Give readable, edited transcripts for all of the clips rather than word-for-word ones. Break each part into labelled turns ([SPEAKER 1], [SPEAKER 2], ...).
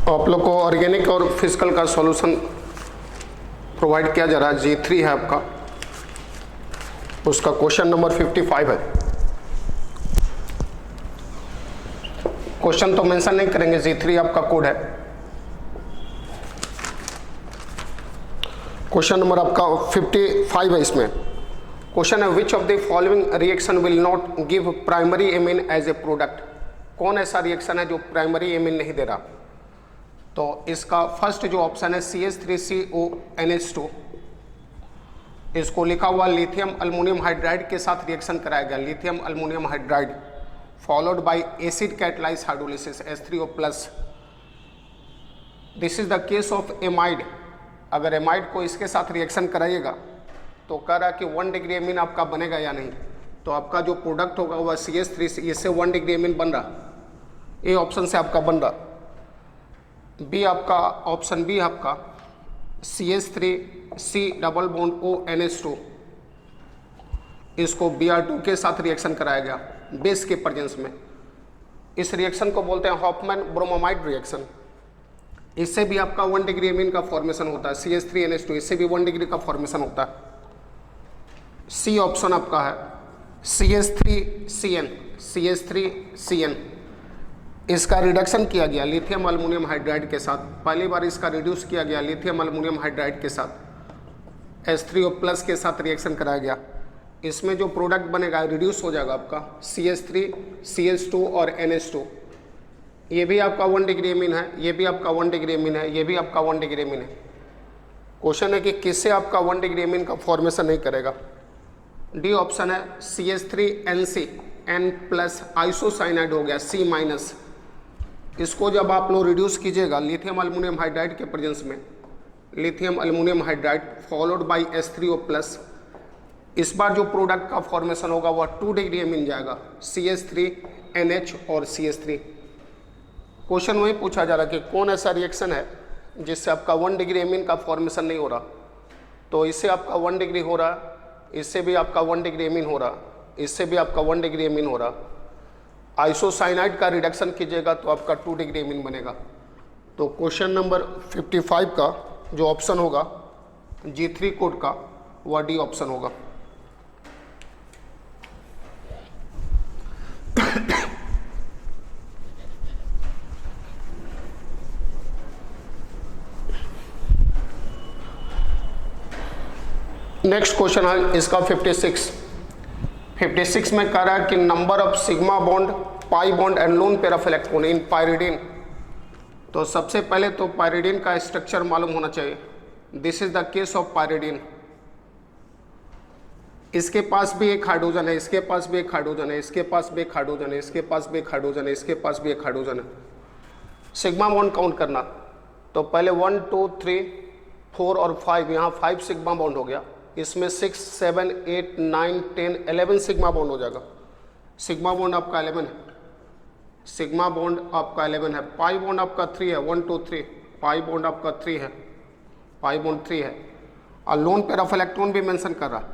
[SPEAKER 1] आप लोग को ऑर्गेनिक और फिजिकल का सॉल्यूशन प्रोवाइड किया जा रहा है। G3 है आपका, उसका क्वेश्चन नंबर 55 है। क्वेश्चन तो मेंशन नहीं करेंगे, G3 आपका कोड है। क्वेश्चन नंबर आपका 55 है। इसमें क्वेश्चन है which of the following reaction will not give primary amine as a product. कौन ऐसा रिएक्शन है जो प्राइमरी एमीन नहीं दे रहा? तो इसका फर्स्ट जो ऑप्शन है CH3CONH2, इसको लिखा हुआ लिथियम अल्मोनियम हाइड्राइड के साथ रिएक्शन कराया गया, lithium aluminium hydride followed by acid catalyse hydrolysis H3O+। This is the case of amide. अगर एमाइड को इसके साथ रिएक्शन कराइएगा तो कह रहा है कि 1 डिग्री एमीन आपका बनेगा या नहीं। तो आपका जो प्रोडक्ट होगा वह CH3, इससे 1 डिग्री एमीन बन रहा, ए ऑप्शन से आपका बन रहा। बी आपका, ऑप्शन बी आपका CH3C डबल बॉन्ड ONH2, इसको Br2 के साथ रिएक्शन कराया गया बेस के प्रेजेंस में। इस रिएक्शन को बोलते हैं हॉफमैन ब्रोमोमाइड रिएक्शन। इससे भी आपका 1 डिग्री एमीन का फॉर्मेशन होता है, CH3NH2, इससे भी 1 डिग्री का फॉर्मेशन होता है। सी ऑप्शन आपका है CH3CN, इसका रिडक्शन किया गया लिथियम अल्मोनियम हाइड्राइड के साथ। पहली बार इसका रिड्यूस किया गया लिथियम अल्मोनियम हाइड्राइड के साथ, H3O+ के साथ रिएक्शन कराया गया। इसमें जो प्रोडक्ट बनेगा रिड्यूस हो जाएगा आपका CH3, CH2 और NH2। ये भी आपका 1 डिग्री एमीन है, ये भी आपका 1 डिग्री एमीन है, ये भी आपका 1 डिग्री एमीन है। क्वेश्चन है कि किससे आपका 1 डिग्री एमीन का फॉर्मेशन नहीं करेगा? डी ऑप्शन है CH3NC, N+ आइसोसाइनाइड हो गया C-। इसको जब आप लोग रिड्यूस कीजिएगा लिथियम अल्मोनियम हाइड्राइड के प्रेजेंस में, lithium aluminium hydride followed by H3O+, इस बार जो प्रोडक्ट का फॉर्मेशन होगा वह 2 डिग्री एमीन जाएगा, CH3NH और CH3। क्वेश्चन वही पूछा जा रहा है कि कौन ऐसा रिएक्शन है जिससे आपका 1 डिग्री एमीन का फॉर्मेशन नहीं हो रहा। तो इससे आपका 1 डिग्री हो रहा, इससे भी आपका 1 डिग्री एमीन हो रहा, इससे भी आपका 1 डिग्री एमीन हो रहा। आइसोसाइनाइड का रिडक्शन कीजिएगा तो आपका 2 डिग्री एमीन बनेगा। तो क्वेश्चन नंबर 55 का जो ऑप्शन होगा G3 कोड का वह डी ऑप्शन होगा। नेक्स्ट क्वेश्चन है इसका 56 में कह रहा है कि number of sigma bond, pi bond and lone pair of electron in pyridine. तो सबसे पहले तो पायरिडीन का स्ट्रक्चर मालूम होना चाहिए। This is the case of pyridine. इसके पास भी एक हाइड्रोजन है, इसके पास भी एक हाइड्रोजन है, इसके पास भी एक हाइड्रोजन है, इसके पास भी एक हाइड्रोजन है, इसके पास भी एक हाइड्रोजन है। सिग्मा बॉन्ड काउंट करना, तो पहले 1 2 3 4 और 5, यहाँ 5 सिग्मा बॉन्ड हो गया। इसमें 6 7 8 9 10 11 सिग्मा बॉन्ड हो जाएगा। सिग्मा बॉन्ड आपका 11 है, सिग्मा बॉन्ड आपका 11 है। पाई बॉन्ड आपका 3 है, 1 2 3, पाई बॉन्ड आपका 3 है, पाई बॉन्ड 3 है। और लोन पेयर ऑफ इलेक्ट्रॉन भी मेंशन कर रहा है,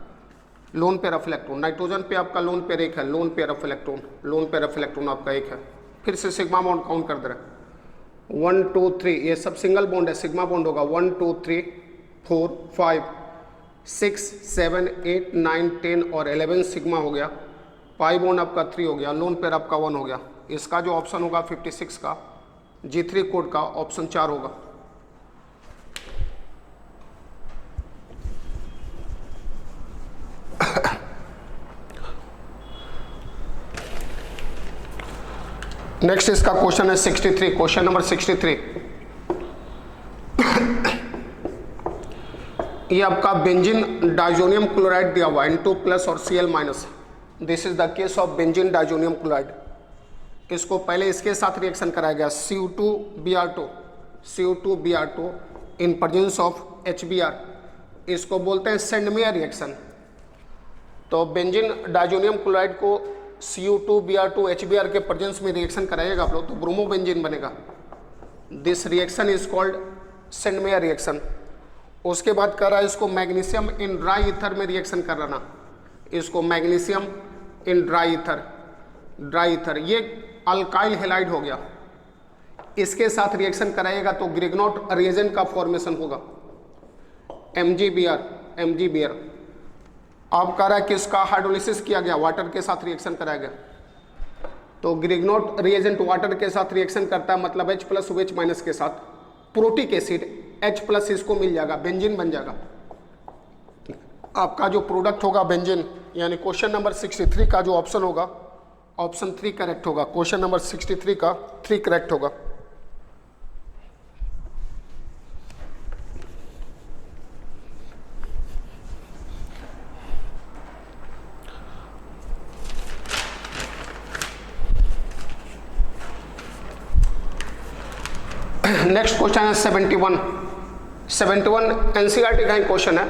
[SPEAKER 1] lone pair of electron. Nitrogen पे आपका लोन पेयर 1 है, lone pair of electron, lone pair of electron आपका 1 है। फिर से सिग्मा बॉन्ड काउंट कर दे रहे हैं, 1 2 3, ये सब सिंगल बॉन्ड है, सिग्मा बॉन्ड होगा 1 2 3 4 5 6 7 8 9 10 और 11 सिग्मा हो गया। पाई बॉन्ड आपका 3 हो गया, लोन पेयर आपका 1 हो गया। इसका जो ऑप्शन होगा 56 का G3 कोड का ऑप्शन 4 होगा। नेक्स्ट इसका क्वेश्चन है 63, क्वेश्चन नंबर 63। ये आपका बेंजीन डाइजोनियम क्लोराइड दिया हुआ N2+ और Cl-। This is the case of benzene diazonium chloride. इसको पहले इसके साथ रिएक्शन कराया गया CO2Br2 in presence of HBr। इसको बोलते हैं सेंडमेयर रिएक्शन। तो बेंजीन डाइजोनियम क्लोराइड को CO2Br2 HBr के प्रेजेंस में रिएक्शन कराइएगा आप लोग तो ब्रोमोबेंजीन बनेगा। This reaction is called Sandmeyer reaction. उसके बाद कर रहा है इसको मैग्नीशियम इन ड्राई ईथर में रिएक्शन कराना, इसको मैग्नीशियम इन ड्राई ईथर, ये अल्काइल हेलाइड हो गया। इसके साथ रिएक्शन कराएगा तो ग्रिग्नॉट रिएजेंट का फॉर्मेशन होगा, MgBr। अब कह रहा है कि इसका हाइड्रोलिसिस किया गया, वाटर के साथ रिएक्शन कराया गया, तो ग्रिग्नॉट रिएजेंट वाटर के साथ रिएक्शन करता है, मतलब H+OH- के साथ प्रोटिक एसिड H+ इसको मिल जाएगा, बेंजीन बन जाएगा। आपका जो प्रोडक्ट होगा बेंजीन, यानी क्वेश्चन नंबर 63 का जो ऑप्शन होगा, ऑप्शन 3 करेक्ट होगा। क्वेश्चन नंबर 63 का 3 करेक्ट होगा। नेक्स्ट क्वेश्चन है 71 एनसीईआरटी का ही क्वेश्चन है,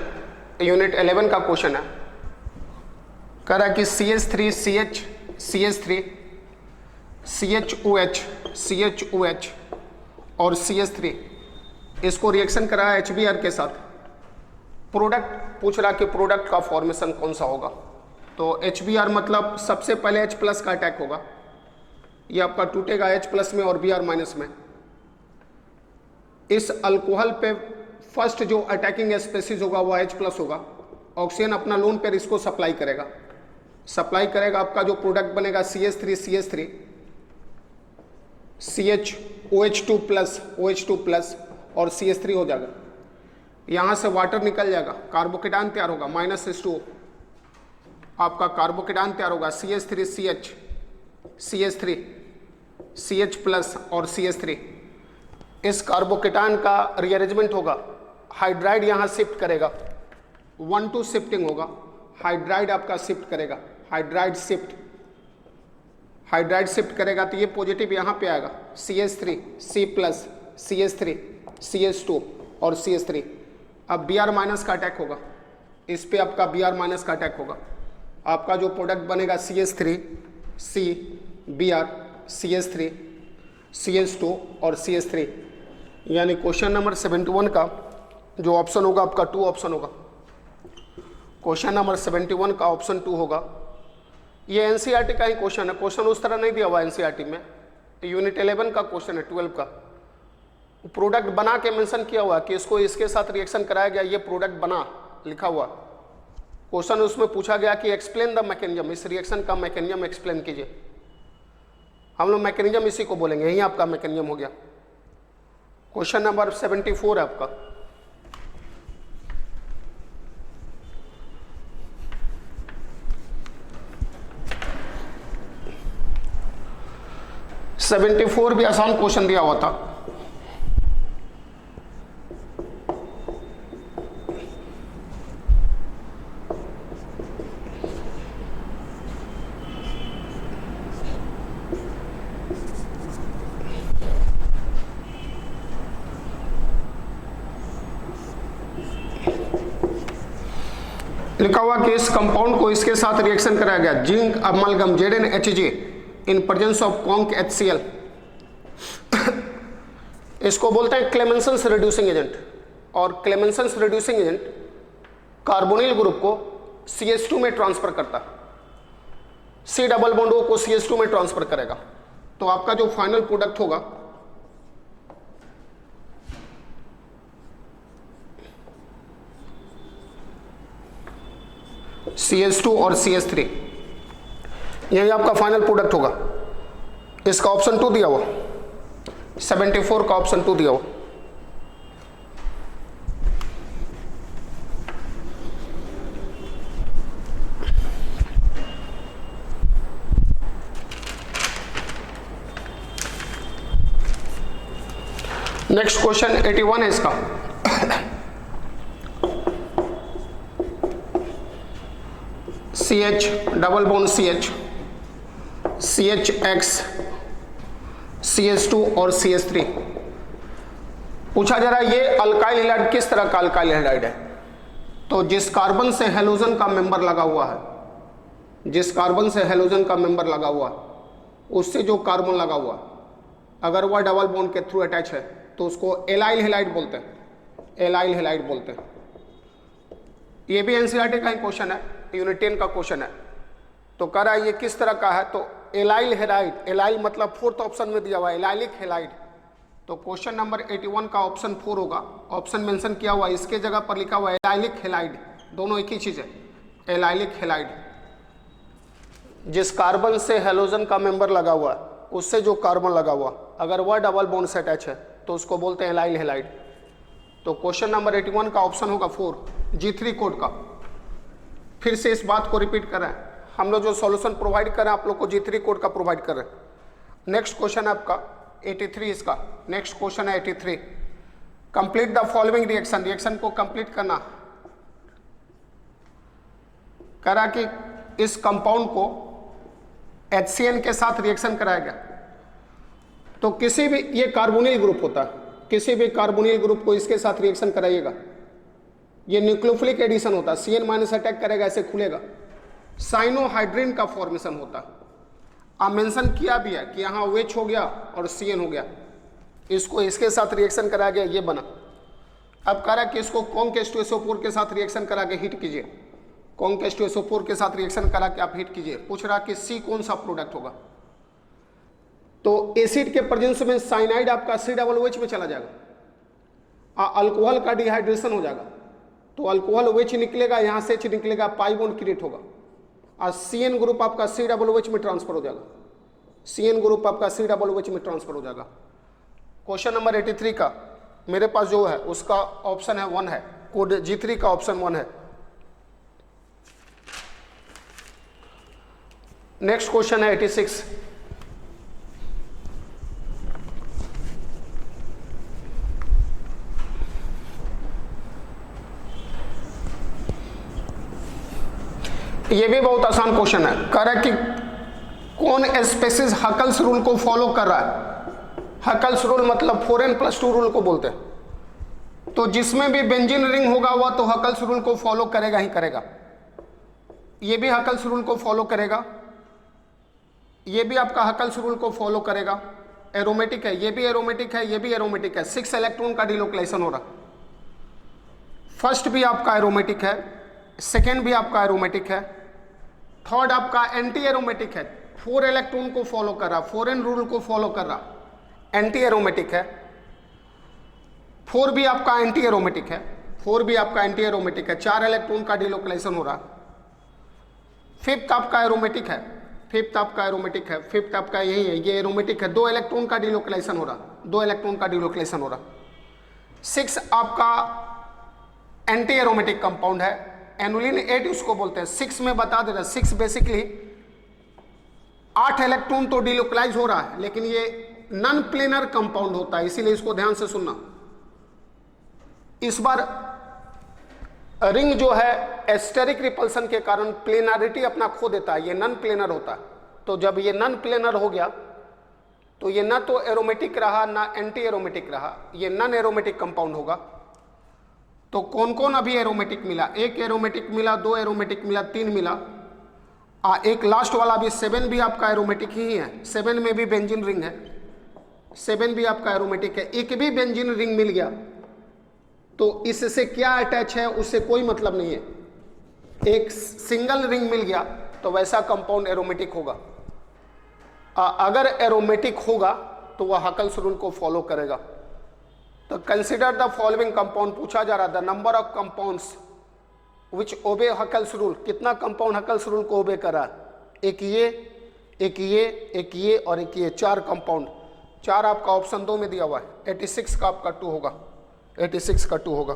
[SPEAKER 1] यूनिट 11 का क्वेश्चन है। कह रहा है कि CH3 CHOH और CH3 इसको रिएक्शन कराया HBr के साथ, प्रोडक्ट पूछ रहा कि प्रोडक्ट का फॉर्मेशन कौन सा होगा। तो HBr मतलब सबसे पहले H+ का अटैक होगा, ये आपका टूटेगा H+ में और Br- में। इस अल्कोहल पे फर्स्ट जो अटैकिंग स्पेसीज होगा वो H+ होगा, ऑक्सीजन अपना लोन पेयर इसको सप्लाई करेगा, आपका जो प्रोडक्ट बनेगा CH3 CH2+ और CH3 हो जाएगा। यहाँ से वाटर निकल जाएगा, कार्बोकेटान तैयार होगा, -H2O आपका कार्बोकेटान तैयार होगा, CH3 CH3 CH+ और CH3। इस कार्बोकेटान का रीअरेंजमेंट होगा, हाइड्राइड यहाँ शिफ्ट करेगा, 1-2 शिफ्टिंग होगा, हाइड्राइड आपका शिफ्ट करेगा, हाइड्राइड शिफ्ट करेगा तो ये पॉजिटिव यहाँ पे आएगा, CH3 C+ CH3 CH2 और CH3। अब Br- का अटैक होगा, इस पे आपका Br- का अटैक होगा, आपका जो प्रोडक्ट बनेगा CH3 C Br CH3 CH2 और CH3। यानी क्वेश्चन नंबर 71 का जो ऑप्शन होगा आपका 2 ऑप्शन होगा, क्वेश्चन नंबर 71 का ऑप्शन 2 होगा। ये एनसीईआरटी का ही क्वेश्चन है, क्वेश्चन उस तरह नहीं दिया हुआ एनसीईआरटी में, यूनिट 11 का क्वेश्चन है, 12 का। प्रोडक्ट बना के मेंशन किया हुआ कि इसको इसके साथ रिएक्शन कराया गया, ये प्रोडक्ट बना लिखा हुआ क्वेश्चन, उसमें पूछा गया कि एक्सप्लेन द मैकेनिज्म, इस रिएक्शन का मैकेनिज्म एक्सप्लेन कीजिए। हम लोग मैकेनिज्म इसी को बोलेंगे, यही आपका मैकेनिज्म हो गया। क्वेश्चन नंबर 74 है आपका। (74) भी आसान क्वेश्चन दिया हुआ था। लिखा हुआ कि इस कंपाउंड को इसके साथ रिएक्शन कराया गया, zinc amalgam ZnHg in presence of conc HCl। इसको बोलते हैं क्लेमेंसन्स रिड्यूसिंग एजेंट, और क्लेमेंसन्स रिड्यूसिंग एजेंट कार्बोनिल ग्रुप को CH2 में ट्रांसफर करता है, C डबल बॉन्ड O को CH2 में ट्रांसफर करेगा। तो आपका जो फाइनल प्रोडक्ट होगा CH2 और CH3, यही आपका फाइनल प्रोडक्ट होगा। इसका ऑप्शन 2 दिया हुआ, 74 का ऑप्शन 2 दिया हुआ। नेक्स्ट क्वेश्चन 81 है इसका। CH double bond CH CHX CH2 और CH3 पूछा जा रहा है, ये अल्काइल हैलाइड किस तरह का अल्काइल हैलाइड है। तो जिस कार्बन से हेलोजन का मेंबर लगा हुआ है, जिस कार्बन से हेलोजन का मेंबर लगा हुआ है, उससे जो कार्बन लगा हुआ अगर वह डबल बॉन्ड के थ्रू अटैच है तो उसको एलाइल हैलाइड बोलते हैं, एलाइल हैलाइड बोलते हैं। ये भी एनसीईआरटी का ही क्वेश्चन है, यूनिट 10 का क्वेश्चन है। तो कह रहा है ये किस तरह का है, तो एलाइल हैलाइड, एलाइल मतलब 4th ऑप्शन में दिया हुआ है, एलाइलिक हैलाइड, तो क्वेश्चन नंबर 81 का ऑप्शन 4 होगा। ऑप्शन मेंशन किया हुआ है, इसके जगह पर लिखा हुआ है एलाइलिक हैलाइड, दोनों एक ही चीज है। एलाइलिक हैलाइड, जिस कार्बन से हेलोजन का मेंबर लगा हुआ है उससे जो कार्बन लगा हुआ, अगर वह डबल बॉन्ड से अटैच है तो उसको बोलते हैं एलाइल हैलाइड। तो क्वेश्चन नंबर 81 का ऑप्शन होगा 4, G3 कोड का। फिर से इस बात को रिपीट कर रहे हैं, हम लोग जो सॉल्यूशन प्रोवाइड कर रहे हैं आप लोग को G3 कोड का प्रोवाइड कर रहे हैं। नेक्स्ट क्वेश्चन है आपका 83 इसका। नेक्स्ट क्वेश्चन है 83, complete the following reaction. Reaction को कंप्लीट करना, कह रहा कि इस कंपाउंड को HCN के साथ रिएक्शन कराया गया। तो किसी भी, ये कार्बोनिल ग्रुप होता है, किसी भी कार्बोनिल ग्रुप को इसके साथ रिएक्शन कराइएगा, ये न्यूक्लियोफिलिक एडिशन होता है, CN माइनस अटैक करेगा, ऐसे खुलेगा, साइनोहाइड्रिन का फॉर्मेशन होता है। आप मेंशन किया भी है कि यहाँ OH हो गया और CN हो गया, इसको इसके साथ रिएक्शन कराया गया, ये बना। अब कह रहा है कि इसको कॉन्क के साथ रिएक्शन करा के हीट कीजिए, कॉन्क के साथ रिएक्शन करा के आप हीट कीजिए। पूछ रहा कि C कौन सा प्रोडक्ट होगा। तो एसिड के प्रेजेंस में साइनाइड आपका COOH में चला जाएगा, अल्कोहल का डिहाइड्रेशन हो जाएगा, तो अल्कोहल OH निकलेगा, यहाँ से H निकलेगा, पाई बॉन्ड क्रिएट होगा, और CN ग्रुप आपका COOH में ट्रांसफर हो जाएगा, CN ग्रुप आपका COOH में ट्रांसफर हो जाएगा। क्वेश्चन नंबर 83 का मेरे पास जो है उसका ऑप्शन है 1 है, कोड G3 का ऑप्शन 1 है। नेक्स्ट क्वेश्चन है 86, ये भी बहुत आसान क्वेश्चन है। कह रहा है कि कौन स्पेसिस हकल्स रूल को फॉलो कर रहा है। हकल्स रूल मतलब 4n+2 रूल को बोलते हैं। तो जिसमें भी बेंजीन रिंग होगा वह तो हकल्स रूल को फॉलो करेगा ही करेगा। ये भी हकल्स रूल को फॉलो करेगा, ये भी आपका हकल्स रूल को फॉलो करेगा। एरोमेटिक है, ये भी एरोमेटिक है, ये भी एरोमेटिक है। 6 इलेक्ट्रॉन का डिलोकेलेशन हो रहा। फर्स्ट भी आपका एरोमेटिक है, सेकेंड भी आपका एरोमेटिक है, थर्ड आपका एंटी एरोमेटिक है, 4 इलेक्ट्रॉन को फॉलो कर रहा, 4n रूल को फॉलो कर रहा, एंटी एरोमेटिक है। 4 भी आपका एंटी एरोमेटिक है, 4 भी आपका एंटी एरोमेटिक है, 4 इलेक्ट्रॉन का डिलोकेलेशन हो रहा। फिफ्थ आपका एरोमेटिक है, फिफ्थ आपका एरोमेटिक है, फिफ्थ आपका यही है, ये एरोमेटिक है, 2 इलेक्ट्रॉन का डिलोकेलेशन हो रहा, 2 इलेक्ट्रॉन का डिलोकेलेशन हो रहा। 6 आपका एंटी एरोमेटिक कंपाउंड है, एनुलिन 8 उसको बोलते हैं। 6 में बता दे रहा, 6 बेसिकली 8 इलेक्ट्रॉन तो डिलोकलाइज हो रहा है, लेकिन ये नॉन प्लेनर कंपाउंड होता है, इसीलिए इसको ध्यान से सुनना। इस बार रिंग जो है एस्टेरिक रिपल्सन के कारण प्लेनरिटी अपना खो देता है, ये नॉन प्लेनर होता है। तो जब ये नॉन प्लेनर हो गया तो ये ना तो एरोमेटिक रहा ना एंटी एरोमेटिक रहा, ये नॉन एरोमेटिक कंपाउंड होगा। तो कौन कौन अभी एरोमेटिक मिला? 1 एरोमेटिक मिला, 2 एरोमेटिक मिला, 3 मिला, एक लास्ट वाला भी 7 भी आपका एरोमेटिक ही है। 7 में भी बेंजीन रिंग है, 7 भी आपका एरोमेटिक है। एक भी बेंजीन रिंग मिल गया तो इससे क्या अटैच है उससे कोई मतलब नहीं है। एक सिंगल रिंग मिल गया तो वैसा कंपाउंड एरोमेटिक होगा। अगर एरोमेटिक होगा तो वह हकल्स रूल को फॉलो करेगा। तो कंसिडर द फॉलोइंग कंपाउंड पूछा जा रहा, the number of compounds which obey Huckel's rule. कितना कंपाउंड हकल्स रूल को ओबे करा? एक ये, एक ये, एक ये और एक ये, 4 कंपाउंड। 4 आपका ऑप्शन 2 में दिया हुआ है। 86 का आपका 2 होगा, 86 का 2 होगा।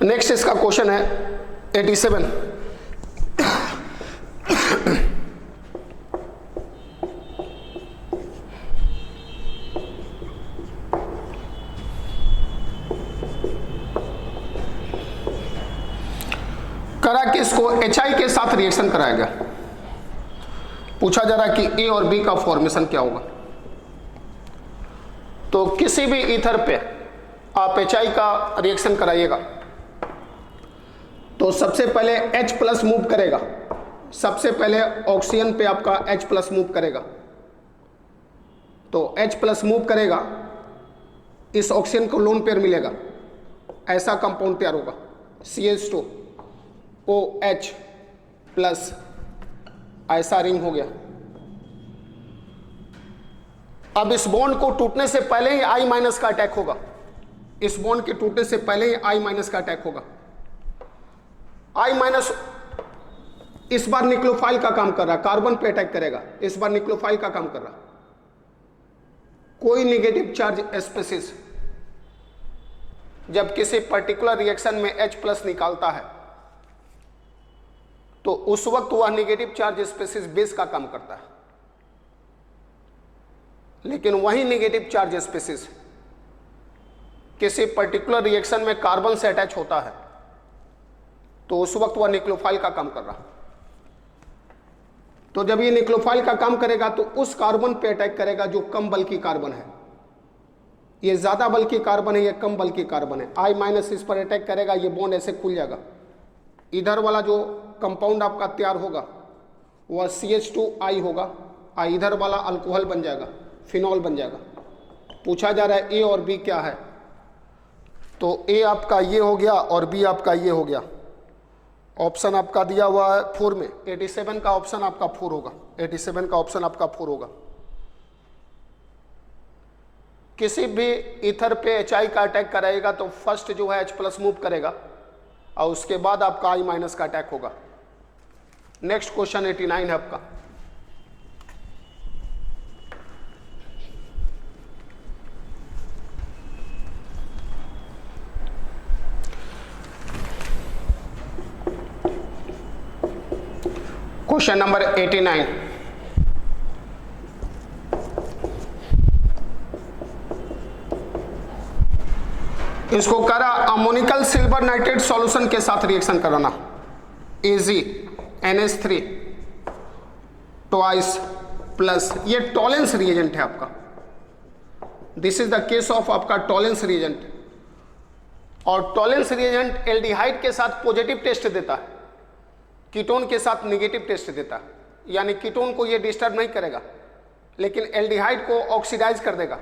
[SPEAKER 1] नेक्स्ट इसका क्वेश्चन है 87। करा कि इसको HI के साथ रिएक्शन कराया गया। पूछा जा रहा है कि A और B का फॉर्मेशन क्या होगा। तो किसी भी ईथर पे आप HI का रिएक्शन कराइएगा तो सबसे पहले H+ मूव करेगा, सबसे पहले ऑक्सीजन पे आपका H+ मूव करेगा। तो H+ मूव करेगा, इस ऑक्सीजन को लोन पेयर मिलेगा, ऐसा कंपाउंड तैयार होगा CH2OH प्लस, ऐसा रिंग हो गया। अब इस बॉन्ड को टूटने से पहले ही I माइनस का अटैक होगा, इस बॉन्ड के टूटने से पहले ही I माइनस का अटैक होगा। I माइनस इस बार न्यूक्लियोफाइल का काम कर रहा, कार्बन पे अटैक करेगा, इस बार न्यूक्लियोफाइल का काम कर रहा। कोई नेगेटिव चार्ज स्पीशीज जब किसी पर्टिकुलर रिएक्शन में H प्लस निकालता है तो उस वक्त वह नेगेटिव चार्ज स्पीशीज बेस का काम करता है, लेकिन वही नेगेटिव चार्ज स्पीशीज किसी पर्टिकुलर रिएक्शन में कार्बन से अटैच होता है तो उस वक्त वह न्यूक्लियोफाइल का काम कर रहा। तो जब ये न्यूक्लियोफाइल का काम करेगा तो उस कार्बन पे अटैक करेगा जो कम बल्कि कार्बन है। ये ज्यादा बल्कि कार्बन है, ये कम बल्कि कार्बन है। I माइनस इस पर अटैक करेगा, ये बॉन्ड ऐसे खुल जाएगा। इधर वाला जो कंपाउंड आपका तैयार होगा वह CH2I होगा, इधर वाला अल्कोहल बन जाएगा, फिनॉल बन जाएगा। पूछा जा रहा है A और B क्या है, तो A आपका ये हो गया और B आपका ये हो गया। ऑप्शन आपका दिया हुआ है 4 में, 87 का ऑप्शन आपका 4 होगा, 87 का ऑप्शन आपका 4 होगा। किसी भी ईथर पे HI का अटैक कराएगा तो फर्स्ट जो है H प्लस मूव करेगा और उसके बाद आपका I माइनस का अटैक होगा। नेक्स्ट क्वेश्चन 89 है आपका। क्वेश्चन नंबर 89, इसको करा अमोनिकल सिल्वर नाइट्रेट सॉल्यूशन के साथ रिएक्शन कराना, AgNH3 ट्वाइस प्लस, ये टॉलेंस रिएजेंट है आपका। This is the case of आपका टॉलेंस रिएजेंट। और टॉलेंस रिएजेंट एल्डिहाइड के साथ पॉजिटिव टेस्ट देता है, कीटोन के साथ नेगेटिव टेस्ट देता है, यानी कीटोन को ये डिस्टर्ब नहीं करेगा लेकिन एल्डिहाइड को ऑक्सीडाइज कर देगा।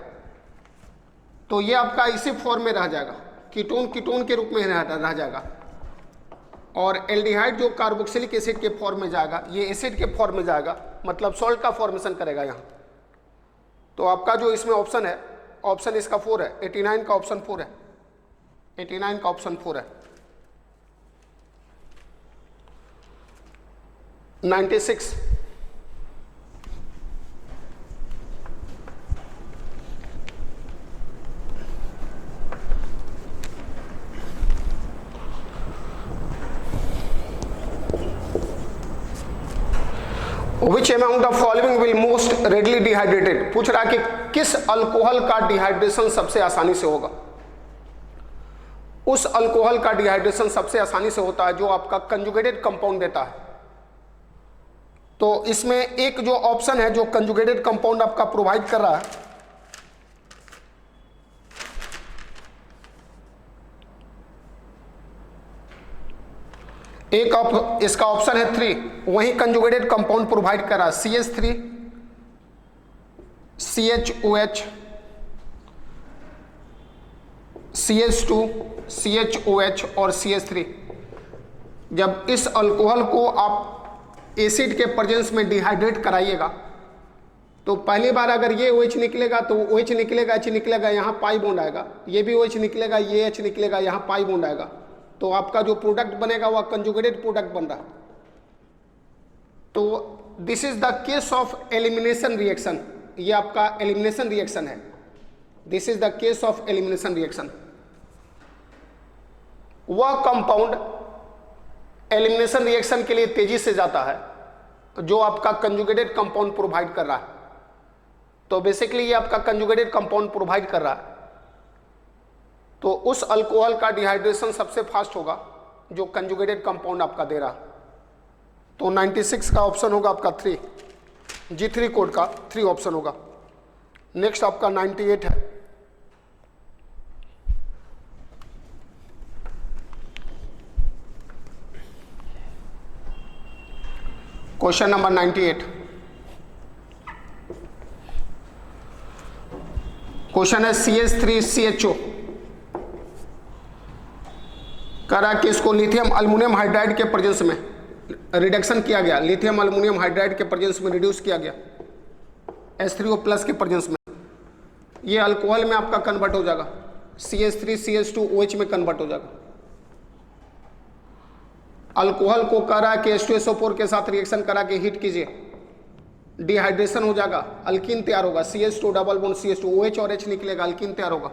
[SPEAKER 1] तो ये आपका इसी फॉर्म में रह जाएगा, कीटोन कीटोन के रूप में रह जाएगा और एल्डिहाइड जो कार्बोक्सिलिक एसिड के फॉर्म में जाएगा ये एसिड के फॉर्म में जाएगा, मतलब सॉल्ट का फॉर्मेशन करेगा यहाँ। तो आपका जो इसमें ऑप्शन है, ऑप्शन इसका 4 है, 89 का ऑप्शन 4 है, 89 का ऑप्शन 4 है। 96, Which among the following will most readily dehydrated? पूछ रहा है कि किस अल्कोहल का डिहाइड्रेशन सबसे आसानी से होगा। उस अल्कोहल का डिहाइड्रेशन सबसे आसानी से होता है जो आपका कंजुगेटेड कंपाउंड देता है। तो इसमें एक जो ऑप्शन है जो कंजुगेटेड कंपाउंड आपका प्रोवाइड कर रहा है, एक इसका ऑप्शन है 3, वही कंजुगेटेड कंपाउंड प्रोवाइड कर रहा है CH3 CHOH CH2 CHOH और CH3। जब इस अल्कोहल को आप एसिड के प्रेजेंस में डिहाइड्रेट कराइएगा तो पहली बार अगर ये OH निकलेगा तो OH निकलेगा, H निकलेगा, यहाँ पाई बॉन्ड आएगा, ये भी OH निकलेगा, ये H निकलेगा, यहाँ पाई बॉन्ड आएगा। तो आपका जो प्रोडक्ट बनेगा वह कंजुगेटेड प्रोडक्ट बन रहा। तो this is the case of elimination reaction, ये आपका एलिमिनेशन रिएक्शन है। This is the case of elimination reaction. वह कंपाउंड एलिमिनेशन रिएक्शन के लिए तेजी से जाता है जो आपका कंजुगेटेड कंपाउंड प्रोवाइड कर रहा है। तो बेसिकली ये आपका कंजुगेटेड कंपाउंड प्रोवाइड कर रहा है, तो उस अल्कोहल का डिहाइड्रेशन सबसे फास्ट होगा जो कंजुगेटेड कंपाउंड आपका दे रहा। तो 96 का ऑप्शन होगा आपका 3, G3 कोड का 3 ऑप्शन होगा। नेक्स्ट आपका 98 है। क्वेश्चन नंबर 98, क्वेश्चन है CH3CHO करा कि इसको लिथियम अल्युमिनियम हाइड्राइड के प्रेजेंस में रिडक्शन किया गया, लिथियम अल्युमिनियम हाइड्राइड के प्रेजेंस में रिड्यूस किया गया H3O+ के प्रेजेंस में, ये अल्कोहल में आपका कन्वर्ट हो जाएगा, CH3CH2OH में कन्वर्ट हो जाएगा। अल्कोहल को करा कि H2SO4 के साथ रिएक्शन करा के हीट कीजिए, डिहाइड्रेशन हो जाएगा, अल्कीन तैयार होगा, CH2 double bond CH2 OH और H निकलेगा, अल्कीन तैयार होगा।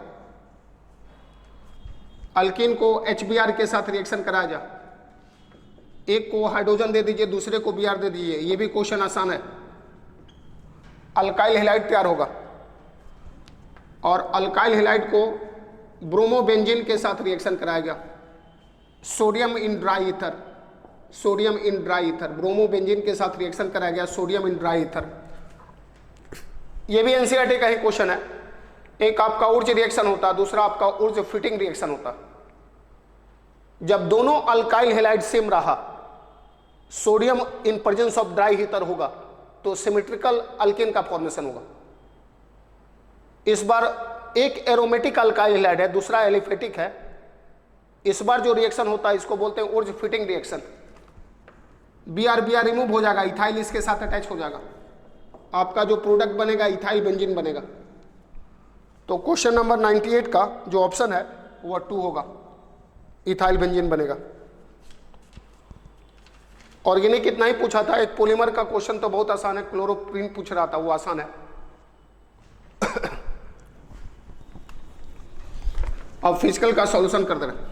[SPEAKER 1] अल्कीन को HBr के साथ रिएक्शन कराया जा, एक को हाइड्रोजन दे दीजिए, दूसरे को Br दे दीजिए, ये भी क्वेश्चन आसान है। अल्काइल हैलाइड तैयार होगा और अल्काइल हैलाइड को ब्रोमोबेंजीन के साथ रिएक्शन कराया गया, sodium in dry ether, sodium in dry ether, bromobenzene के साथ रिएक्शन कराया गया सोडियम इन ड्राई ईथर। ये भी एनसीईआरटी का ही क्वेश्चन है। एक आपका ऊर्ज रिएक्शन होता है, दूसरा आपका ऊर्ज फिटिंग रिएक्शन होता है। जब दोनों अल्काइल हैलाइड सेम रहा, sodium in presence of dry ether होगा तो सिमेट्रिकल अल्केन का फॉर्मेशन होगा। इस बार एक एरोमेटिक अल्काइल हैलाइड है, दूसरा एलिफेटिक है। इस बार जो रिएक्शन होता है इसको बोलते हैं Wurtz fitting reaction. Br remove हो जाएगा, इथाइल इसके साथ अटैच हो जाएगा, आपका जो प्रोडक्ट बनेगा इथाइल बेंजीन बनेगा। तो क्वेश्चन नंबर 98 का जो ऑप्शन है वो 2 होगा, इथाइल बेंजीन बनेगा। ऑर्गेनिक इतना ही पूछा था। एक पॉलीमर का क्वेश्चन तो बहुत आसान है, क्लोरोप्रीन पूछ रहा था, वो आसान है। अब फिजिकल का सॉल्यूशन कर दे रहे हैं।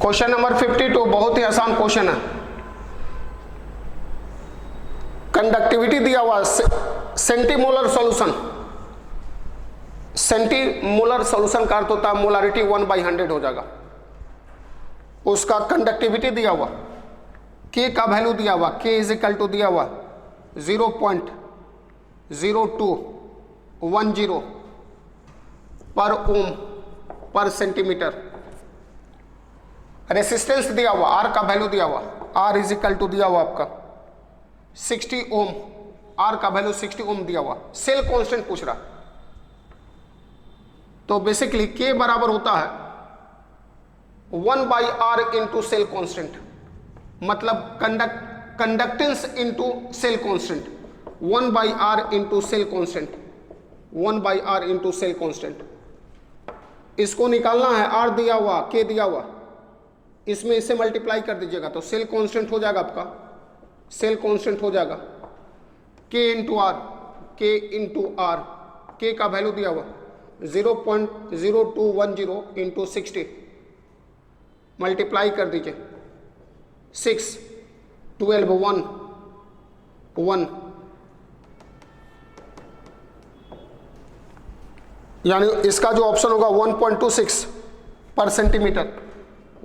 [SPEAKER 1] क्वेश्चन नंबर 52 बहुत ही आसान क्वेश्चन है। कंडक्टिविटी दिया हुआ सेंटीमोलर सॉल्यूशन, सेंटीमोलर सॉल्यूशन का अर्थ होता है मोलारिटी 1/100 हो जाएगा। उसका कंडक्टिविटी दिया हुआ, K का वैल्यू दिया हुआ, K = दिया हुआ 0.0210 पर ओम पर सेंटीमीटर। रेसिस्टेंस दिया हुआ, R का वैल्यू दिया हुआ, R = दिया हुआ आपका 60 ओम, R का वैल्यू 60 ओम दिया हुआ। सेल कांस्टेंट पूछ रहा, तो बेसिकली K बराबर होता है 1/R इंटू सेल कांस्टेंट, मतलब conductance into cell constant, 1/R into cell constant, 1/R into cell constant. इसको निकालना है, R दिया हुआ, K दिया हुआ, इसमें इसे मल्टीप्लाई कर दीजिएगा तो सेल कांस्टेंट हो जाएगा आपका, सेल कांस्टेंट हो जाएगा K into R, K into R. K का वैल्यू दिया हुआ 0.0210 इंटू 60, मल्टीप्लाई कर दीजिए 6, 12, 1, यानी इसका जो ऑप्शन होगा 1.26 पर सेंटीमीटर,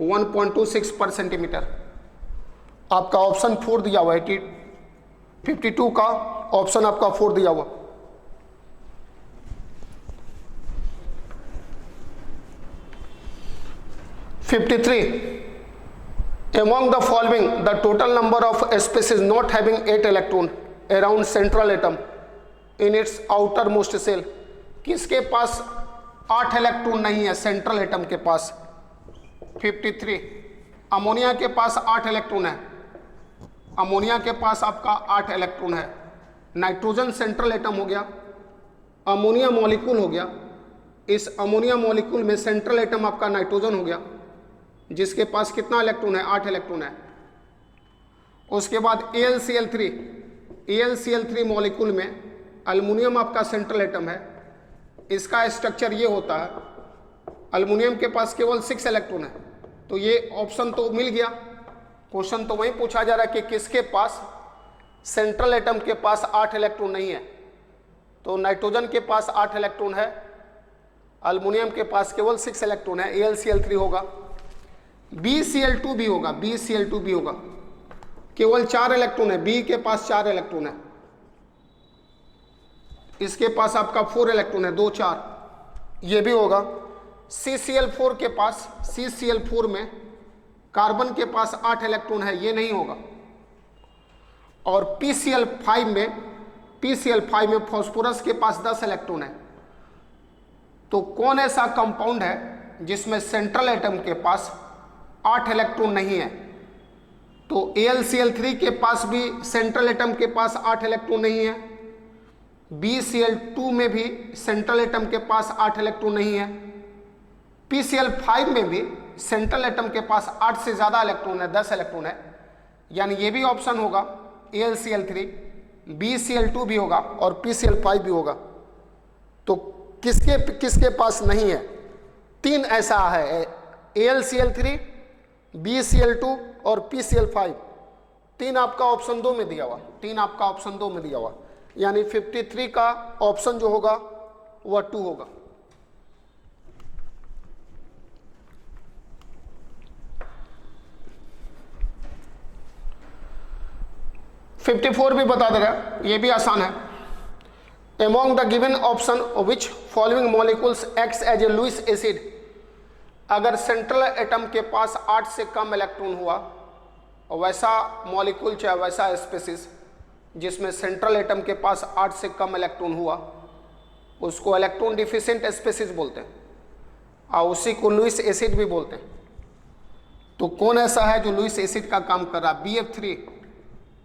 [SPEAKER 1] 1.26 पर सेंटीमीटर। आपका ऑप्शन 4 दिया हुआ है, 52 का ऑप्शन आपका 4 दिया हुआ। Among the following, the total number of species not having 8 electron around central atom in its outermost shell, किसके पास 8 इलेक्ट्रॉन नहीं है सेंट्रल एटम के पास? 53। अमोनिया के पास 8 इलेक्ट्रॉन है, अमोनिया के पास आपका 8 इलेक्ट्रॉन है। नाइट्रोजन सेंट्रल एटम हो गया, अमोनिया मॉलिक्यूल हो गया, इस अमोनिया मॉलिक्यूल में सेंट्रल एटम आपका नाइट्रोजन हो गया, जिसके पास कितना इलेक्ट्रॉन है? 8 इलेक्ट्रॉन है। उसके बाद AlCl3, AlCl3 मॉलिक्यूल में अल्युमिनियम आपका सेंट्रल एटम है, इसका स्ट्रक्चर ये होता है, अल्युमिनियम के पास केवल 6 इलेक्ट्रॉन है, तो ये ऑप्शन तो मिल गया। क्वेश्चन तो वही पूछा जा रहा है कि किसके पास सेंट्रल एटम के पास 8 इलेक्ट्रॉन नहीं है, तो नाइट्रोजन के पास 8 इलेक्ट्रॉन है, अल्युमिनियम के पास केवल 6 इलेक्ट्रॉन है, AlCl3 होगा। BCl2 भी होगा, BCl2 भी होगा, केवल 4 इलेक्ट्रॉन है, B के पास 4 इलेक्ट्रॉन है, इसके पास आपका 4 इलेक्ट्रॉन है, 2 4, ये भी होगा। CCl4 के पास, CCl4 में कार्बन के पास 8 इलेक्ट्रॉन है, ये नहीं होगा। और PCl5 में फास्फोरस के पास 10 इलेक्ट्रॉन है। तो कौन ऐसा कंपाउंड है जिसमें सेंट्रल एटम के पास 8 इलेक्ट्रॉन नहीं है? तो AlCl3 के पास भी सेंट्रल एटम के पास 8 इलेक्ट्रॉन नहीं है। BCl2 में भी सेंट्रल एटम के पास 8 इलेक्ट्रॉन नहीं है। PCl5 में भी सेंट्रल एटम के पास 8 से ज़्यादा इलेक्ट्रॉन है, 10 इलेक्ट्रॉन है। यानी ये भी ऑप्शन होगा AlCl3, BCl2 भी होगा और PCl5 भी होगा। तो किसके किसके पास नहीं है? 3 ऐसा है, AlCl3, BCl2 और PCl5। 3 आपका ऑप्शन 2 में दिया हुआ, 3 आपका ऑप्शन 2 में दिया हुआ। यानी 53 का ऑप्शन जो होगा वह 2 होगा। फिफ्टी 54 भी बता दे रहा, ये भी आसान है। Among the given option which following molecules acts as a Lewis acid? अगर सेंट्रल एटम के पास 8 से कम इलेक्ट्रॉन हुआ, वैसा मॉलिक्यूल चाहे वैसा स्पेसिस जिसमें सेंट्रल एटम के पास 8 से कम इलेक्ट्रॉन हुआ, उसको इलेक्ट्रॉन डिफिशिएंट स्पेसिस बोलते हैं और उसी को लुईस एसिड भी बोलते हैं। तो कौन ऐसा है जो लुईस एसिड का काम कर रहा है? BF3,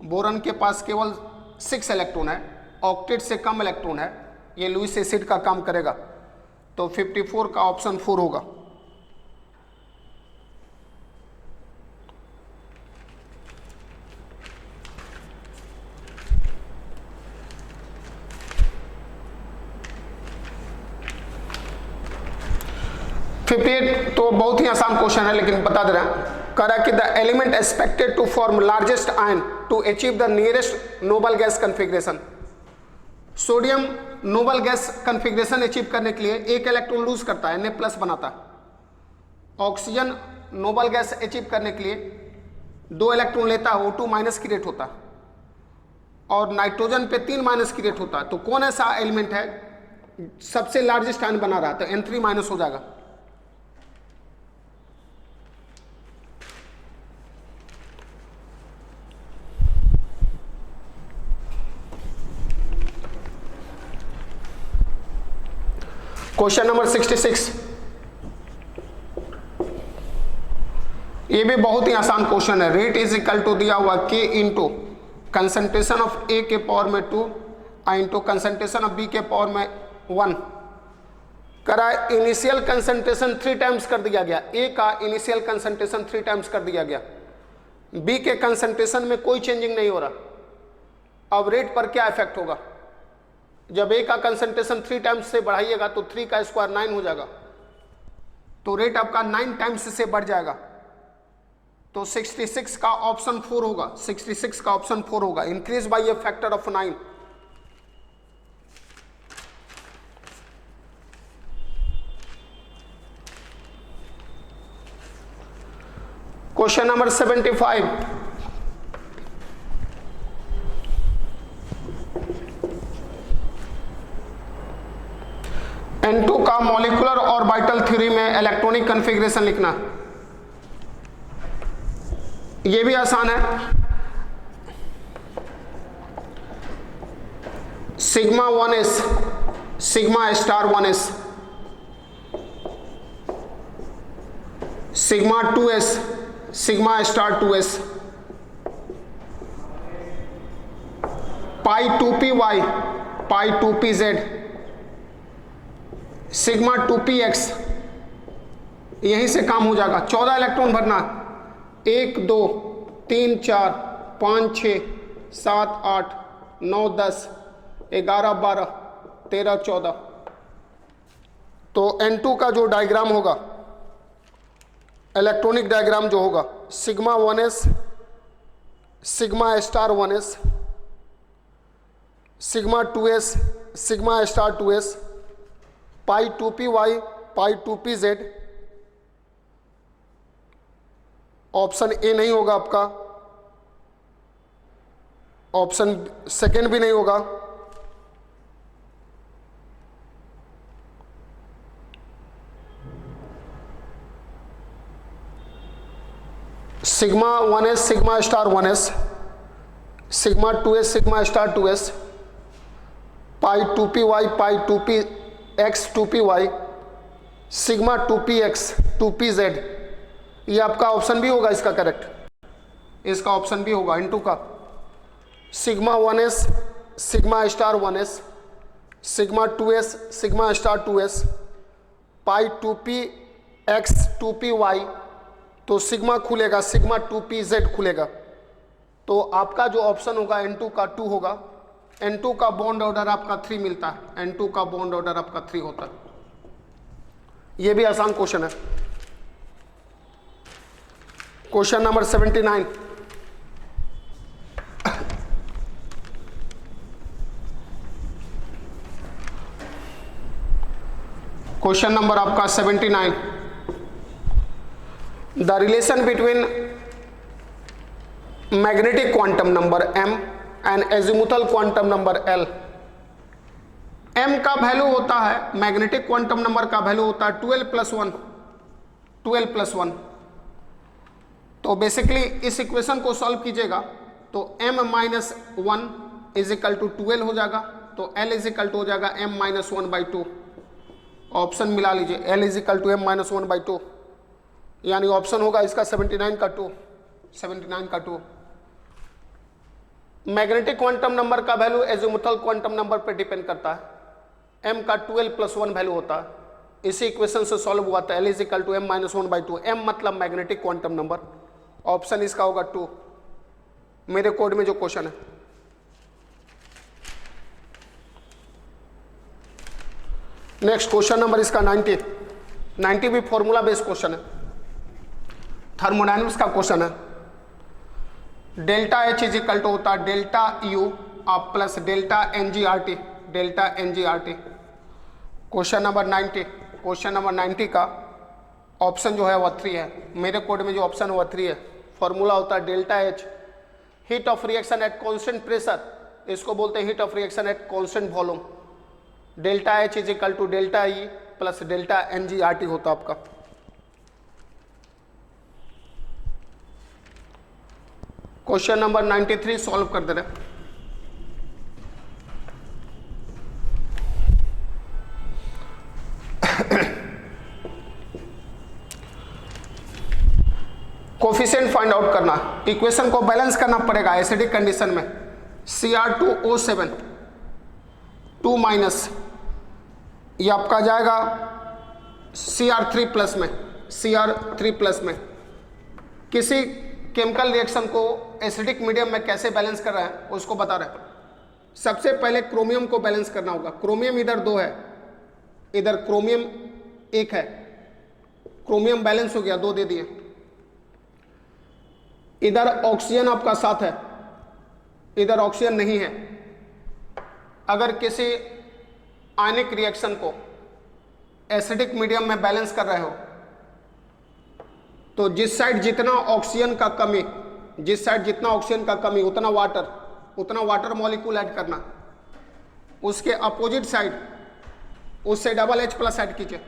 [SPEAKER 1] बोरन के पास केवल 6 इलेक्ट्रॉन है, ऑक्टेट से कम इलेक्ट्रॉन है, ये लुईस एसिड का काम करेगा। तो 54 का ऑप्शन 4 होगा। तो बहुत ही आसान क्वेश्चन है, लेकिन बता दे रहा हूं। करा कि the element expected to form largest ion to achieve the nearest noble gas configuration. Sodium noble gas configuration achieve करने के लिए 1 इलेक्ट्रॉन लूज करता है, Na+ बनाता है। ऑक्सीजन नोबल गैस अचीव करने के लिए 2 इलेक्ट्रॉन लेता है, O2- क्रिएट होता है, और नाइट्रोजन पे 3- क्रिएट होता है। तो कौन ऐसा एलिमेंट है सबसे लार्जेस्ट आयन बना रहा है? तो N3- हो जाएगा। क्वेश्चन नंबर 66, ये भी बहुत ही आसान क्वेश्चन है। रेट इज इक्वल टू दिया हुआ K into concentration of A के पावर में 2 इंटू कंसंट्रेशन ऑफ B के पावर में 1 करा। इनिशियल कंसंट्रेशन 3 टाइम्स कर दिया गया, A का इनिशियल कंसंट्रेशन 3 टाइम्स कर दिया गया, B के कंसंट्रेशन में कोई चेंजिंग नहीं हो रहा। अब रेट पर क्या इफेक्ट होगा? जब A का कंसंट्रेशन 3 टाइम्स से बढ़ाइएगा तो 3 का स्क्वायर 9 हो जाएगा, तो रेट आपका 9 टाइम्स से बढ़ जाएगा। तो 66 का ऑप्शन 4 होगा, 66 का ऑप्शन 4 होगा, increase by A factor of 9। Question number 75, N2 का मॉलिक्यूलर ऑर्बिटल थ्योरी में इलेक्ट्रॉनिक कन्फिग्रेशन लिखना। ये भी आसान है। σ1s, σ*1s, σ2s, σ*2s, π2py, π2pz, σ2px, यहीं से काम हो जाएगा। 14 इलेक्ट्रॉन भरना, 1 2 3 4 5 6 7 8 9 10 11 12 13 14। तो N2 का जो डायग्राम होगा, इलेक्ट्रॉनिक डायग्राम जो होगा, σ1s, σ*1s, σ2s, σ*2s, π2py, π2pz। Option A नहीं होगा आपका, ऑप्शन सेकंड भी नहीं होगा, sigma 1s sigma star 1s, sigma 2s sigma star 2s, पाई 2py पाई 2px 2py, sigma 2px 2pz। ये आपका ऑप्शन भी होगा इसका करेक्ट, इसका ऑप्शन भी होगा इनटू का sigma 1s sigma star 1s, sigma 2s sigma star 2s, पाई 2px 2py, तो सिग्मा खुलेगा सिग्मा 2pz खुलेगा। तो आपका जो ऑप्शन होगा N2 का 2 होगा। N2 का बॉन्ड ऑर्डर आपका 3 मिलता है, N2 का बॉन्ड ऑर्डर आपका 3 होता है। ये भी आसान क्वेश्चन है। क्वेश्चन नंबर 79, क्वेश्चन नंबर आपका 79, the relation between magnetic quantum number m and azimuthal quantum number l। m का वैल्यू होता है, मैग्नेटिक क्वांटम नंबर का वैल्यू होता है 12+1। तो बेसिकली इस इक्वेशन को सॉल्व कीजिएगा तो m minus 1 is equal to 12 हो जाएगा, तो l इज इक्वल टू हो जाएगा m माइनस 1/2। ऑप्शन मिला लीजिए, l is equal to m minus 1/2, यानी ऑप्शन होगा इसका 79 का 2, 79 का 2। मैग्नेटिक क्वांटम नंबर का वैल्यू एजिमुथल क्वांटम नंबर पर डिपेंड करता है। m का 12+1 वैल्यू होता है। इसी इक्वेशन से सॉल्व हुआ था, l is equal to m minus 1/2। m मतलब मैग्नेटिक क्वांटम नंबर, ऑप्शन इसका होगा 2 मेरे कोड में जो क्वेश्चन है। नेक्स्ट क्वेश्चन नंबर इसका 90 भी फॉर्मूला बेस्ड क्वेश्चन है, थर्मोडायनेमिक्स का क्वेश्चन है। Delta H is equal to होता है डेल्टा यू आप plus delta n g R T, delta n g R T. Question number 90, question number 90 का ऑप्शन जो है वह 3 है। मेरे कोड में जो ऑप्शन है वह 3 है। फॉर्मूला होता है delta H heat of reaction at constant pressure, इसको बोलते हैं heat of reaction at constant volume. Delta H is equal to delta E plus delta n g R T होता आपका। क्वेश्चन नंबर 93 सॉल्व कर दे रहे। कोफिशिएंट फाइंड आउट करना, इक्वेशन को बैलेंस करना पड़ेगा एसिडिक कंडीशन में। Cr2O7 2 माइनस, ये आपका जाएगा Cr3 प्लस में, Cr3 प्लस में। किसी केमिकल रिएक्शन को एसिडिक मीडियम में कैसे बैलेंस कर रहा है उसको बता रहे हैं। सबसे पहले क्रोमियम को बैलेंस करना होगा। क्रोमियम इधर 2 है, इधर क्रोमियम 1 है, क्रोमियम बैलेंस हो गया, 2 दे दिए। इधर ऑक्सीजन आपका 7 है, इधर ऑक्सीजन नहीं है। अगर किसी आयनिक रिएक्शन को एसिडिक मीडियम में बैलेंस कर रहे हो तो जिस साइड जितना ऑक्सीजन का कमी, जिस साइड जितना ऑक्सीजन का कमी उतना वाटर मॉलिक्यूल ऐड करना। उसके अपोजिट साइड उससे डबल H प्लस ऐड कीजिए,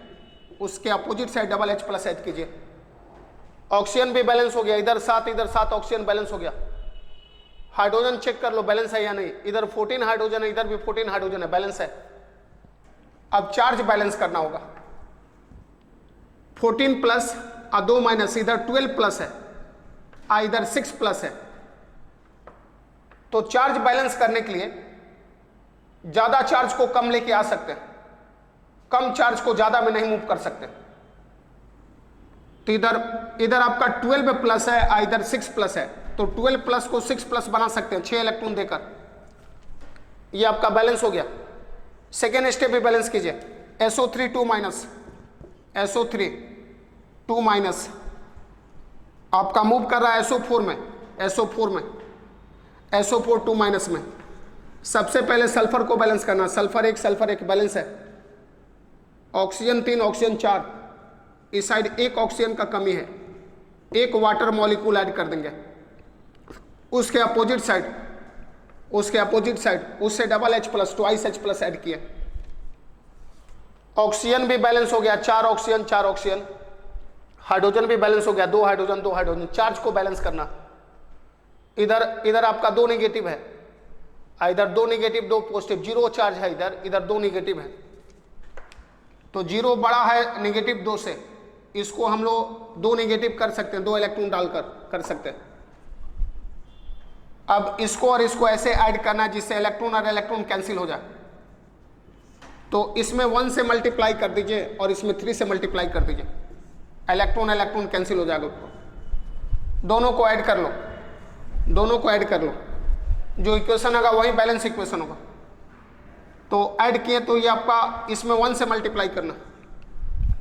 [SPEAKER 1] उसके opposite side double H plus add कीजिए। ऑक्सीजन भी बैलेंस हो गया, इधर 7 इधर 7 ऑक्सीजन बैलेंस हो गया। हाइड्रोजन चेक कर लो बैलेंस है या नहीं, इधर 14 हाइड्रोजन है, इधर भी 14 हाइड्रोजन है, बैलेंस है। अब चार्ज बैलेंस करना होगा। 14 प्लस और 2 माइनस, इधर 12 प्लस है और इधर 6 प्लस है। तो चार्ज बैलेंस करने के लिए ज्यादा चार्ज को कम लेके आ सकते हैं, कम चार्ज को ज्यादा में नहीं मूव कर सकते। तो इधर आपका 12 प्लस है और इधर 6 प्लस है, तो 12 प्लस को 6 प्लस बना सकते हैं 6 इलेक्ट्रॉन देकर। ये आपका बैलेंस हो गया। सेकेंड स्टेप भी बैलेंस कीजिए। SO3 2 माइनस, SO3 2 माइनस आपका मूव कर रहा है SO4 में, SO4 2 माइनस में। सबसे पहले सल्फर को बैलेंस करना, सल्फर एक बैलेंस है। ऑक्सीजन 3 ऑक्सीजन 4, इस साइड 1 ऑक्सीजन का कमी है, 1 वाटर मॉलिक्यूल ऐड कर देंगे। उसके अपोजिट साइड उससे double H plus twice H plus add किया। ऑक्सीजन भी बैलेंस हो गया, 4 ऑक्सीजन हाइड्रोजन भी बैलेंस हो गया, 2 हाइड्रोजन 2 हाइड्रोजन, चार्ज को बैलेंस करना। इधर आपका 2 नेगेटिव है, इधर 2 नेगेटिव 2 पॉजिटिव, 0 चार्ज है इधर 2 नेगेटिव है, तो 0 बड़ा है नेगेटिव 2 से, इसको हम लोग 2 नेगेटिव कर सकते हैं, 2 इलेक्ट्रॉन डालकर कर सकते हैं। अब इसको और इसको ऐसे ऐड करना जिससे इलेक्ट्रॉन और इलेक्ट्रॉन कैंसिल हो जाए। तो इसमें 1 से मल्टीप्लाई कर दीजिए और इसमें 3 से मल्टीप्लाई कर दीजिए, इलेक्ट्रॉन इलेक्ट्रॉन कैंसिल हो जाएगा। दोनों को ऐड कर लो, दोनों को ऐड कर लो, जो इक्वेशन होगा वही बैलेंस इक्वेशन होगा। तो ऐड किए तो ये आपका इसमें 1 से मल्टीप्लाई करना,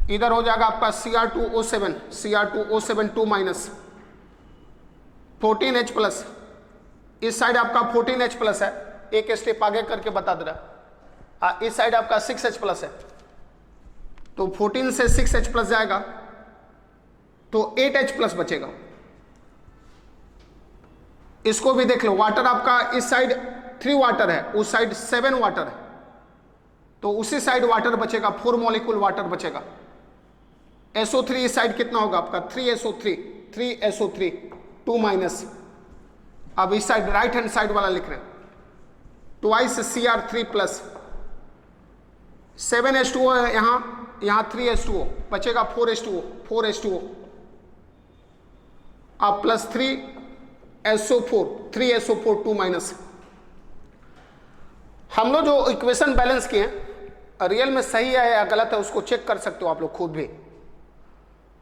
[SPEAKER 1] इधर हो जाएगा आपका Cr2O7 2 माइनस 14H प्लस, इस साइड आपका 14H प्लस है, एक स्टेप आगे करके बता दे रहा, इस साइड आपका 6H प्लस है, तो 14 से 6H प्लस जाएगा तो 8H प्लस बचेगा। इसको भी देख लो, वाटर आपका इस साइड 3 वाटर है, उस साइड 7 वाटर है, तो उसी साइड वाटर बचेगा, 4 मॉलिक्यूल वाटर बचेगा। SO3 इस साइड कितना होगा आपका 3SO3 2 माइनस, अब इस साइड राइट हैंड साइड वाला लिख रहे हैं, ट्वाइस Cr3 प्लस 7H2O है, यहाँ 3H2O बचेगा, 4H2O अब प्लस 3SO4 2 माइनस। हम लोग जो इक्वेशन बैलेंस किए हैं रियल में सही है या गलत है उसको चेक कर सकते हो आप लोग खुद भी।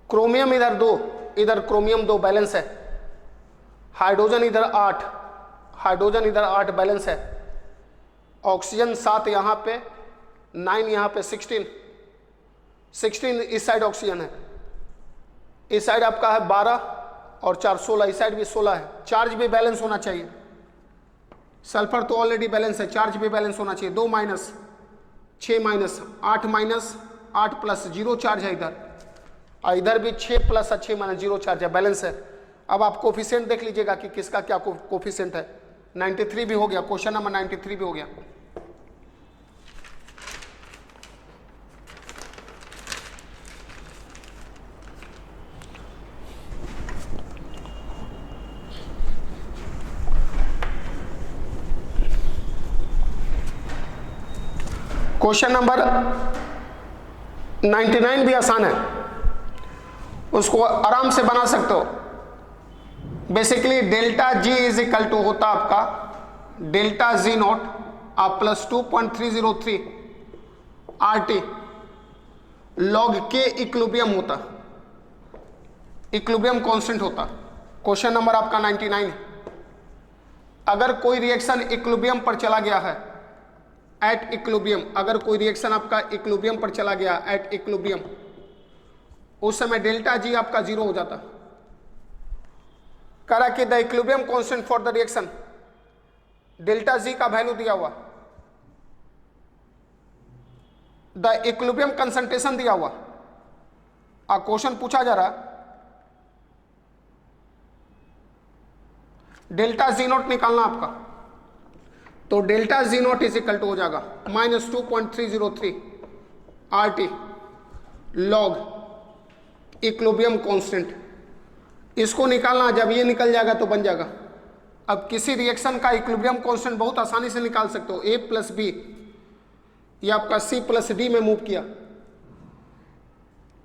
[SPEAKER 1] क्रोमियम इधर 2, इधर क्रोमियम 2 बैलेंस है, हाइड्रोजन इधर 8 बैलेंस है, ऑक्सीजन 7 यहाँ पे, 9 यहाँ पे, 16 इस साइड ऑक्सीजन है, इस साइड आपका है 12 और 4 16, इस साइड भी 16 है। चार्ज भी बैलेंस होना चाहिए, सल्फर तो ऑलरेडी बैलेंस है, चार्ज भी बैलेंस होना चाहिए। 2 minus 6 minus 8 minus 8 plus 0 charge है इधर, और इधर भी 6 प्लस 6 माइनस 0 चार्ज है, बैलेंस है। अब आप कोफिशिएंट देख लीजिएगा कि किसका क्या कोफिशिएंट है। 93 भी हो गया, क्वेश्चन नंबर 93 भी हो गया। क्वेश्चन नंबर 99 भी आसान है, उसको आराम से बना सकते हो। Basically delta G is equal to होता आपका डेल्टा G नॉट आप plus 2.303 RT log K equilibrium होता, इक्विलिब्रियम कांस्टेंट होता। क्वेश्चन नंबर आपका 99 है। अगर कोई रिएक्शन इक्विलिब्रियम पर चला गया है एट इक्विलिब्रियम, अगर कोई रिएक्शन आपका इक्विलिब्रियम पर चला गया एट इक्विलिब्रियम, उस समय डेल्टा G आपका 0 हो जाता। कह रहा कि the equilibrium constant for the reaction, delta G का वैल्यू दिया हुआ, द इक्विलिब्रियम कंसंट्रेशन दिया हुआ, क्वेश्चन पूछा जा रहा डेल्टा G नॉट निकालना आपका, तो delta G naught is equal to हो जाएगा minus 2.303 RT log equilibrium constant. इसको निकालना, जब ये निकल जाएगा तो बन जाएगा। अब किसी रिएक्शन का इक्विलिब्रियम कांस्टेंट बहुत आसानी से निकाल सकते हो, A प्लस बी, ये आपका C प्लस डी में मूव किया।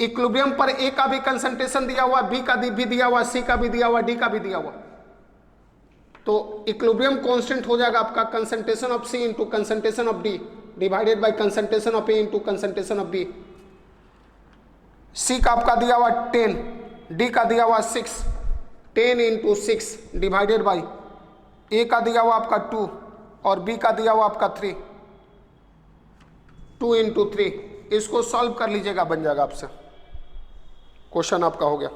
[SPEAKER 1] इक्विलिब्रियम पर A का भी कंसंट्रेशन दिया हुआ, B का भी दिया हुआ, C का भी दिया हुआ, D का भी दिया हुआ, तो इक्विलिब्रियम कांस्टेंट हो जाएगा आपका concentration of C into concentration of D divided by concentration of A into concentration of B। C का आपका दिया हुआ 10, D का दिया हुआ 6, 10 इंटू 6 डिवाइडेड बाई A का दिया हुआ आपका 2 और B का दिया हुआ आपका 3, 2 इंटू 3। इसको सॉल्व कर लीजिएगा, बन जाएगा आपसे। क्वेश्चन आपका हो गया।